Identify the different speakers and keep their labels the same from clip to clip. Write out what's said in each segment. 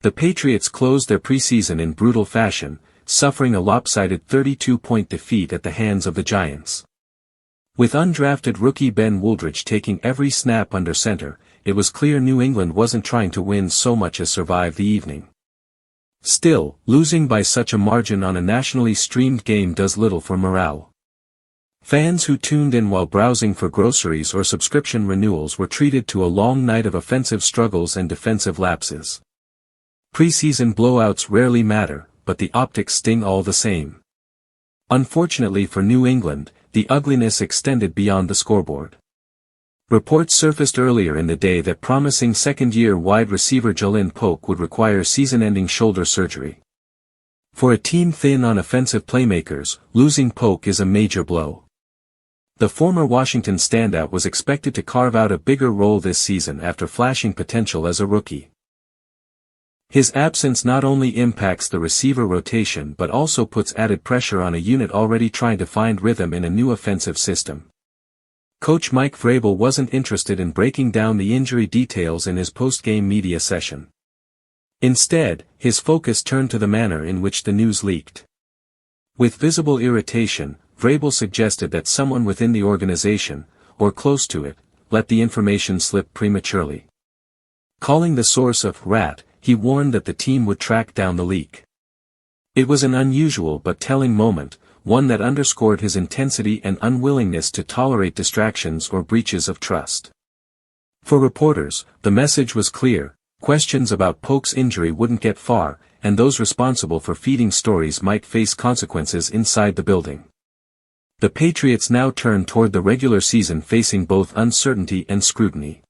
Speaker 1: The Patriots closed their preseason in brutal fashion, suffering a lopsided 32-point defeat at the hands of the Giants. With undrafted rookie Ben Wooldridge taking every snap under center, it was clear New England wasn't trying to win so much as survive the evening. Still, losing by such a margin on a nationally streamed game does little for morale. Fans who tuned in while browsing for groceries or subscription renewals were treated to a long night of offensive struggles and defensive lapses. Preseason blowouts rarely matter, but the optics sting all the same. Unfortunately for New England, the ugliness extended beyond the scoreboard. Reports surfaced earlier in the day that promising second-year wide receiver Ja'Lynn Polk would require season-ending shoulder surgery. For a team thin on offensive playmakers, losing Polk is a major blow. The former Washington standout was expected to carve out a bigger role this season after flashing potential as a rookie. His absence not only impacts the receiver rotation but also puts added pressure on a unit already trying to find rhythm in a new offensive system. Coach Mike Vrabel wasn't interested in breaking down the injury details in his post-game media session. Instead, his focus turned to the manner in which the news leaked. With visible irritation, Vrabel suggested that someone within the organization, or close to it, let the information slip prematurely. Calling the source a rat, he warned that the team would track down the leak. It was an unusual but telling moment, one that underscored his intensity and unwillingness to tolerate distractions or breaches of trust. For reporters, the message was clear: questions about Polk's injury wouldn't get far, and those responsible for feeding stories might face consequences inside the building. The Patriots now turn toward the regular season facing both uncertainty and scrutiny.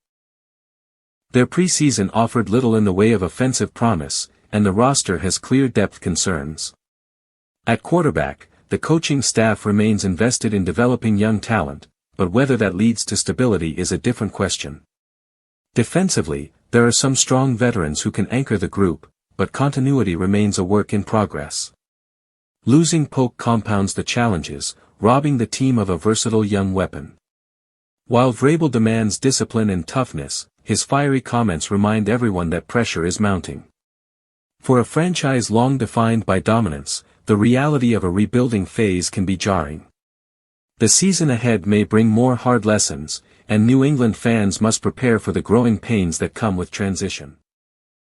Speaker 1: Their preseason offered little in the way of offensive promise, and the roster has clear depth concerns. At quarterback, the coaching staff remains invested in developing young talent, but whether that leads to stability is a different question. Defensively, there are some strong veterans who can anchor the group, but continuity remains a work in progress. Losing Polk compounds the challenges, robbing the team of a versatile young weapon. While Vrabel demands discipline and toughness, his fiery comments remind everyone that pressure is mounting. For a franchise long defined by dominance, the reality of a rebuilding phase can be jarring. The season ahead may bring more hard lessons, and New England fans must prepare for the growing pains that come with transition.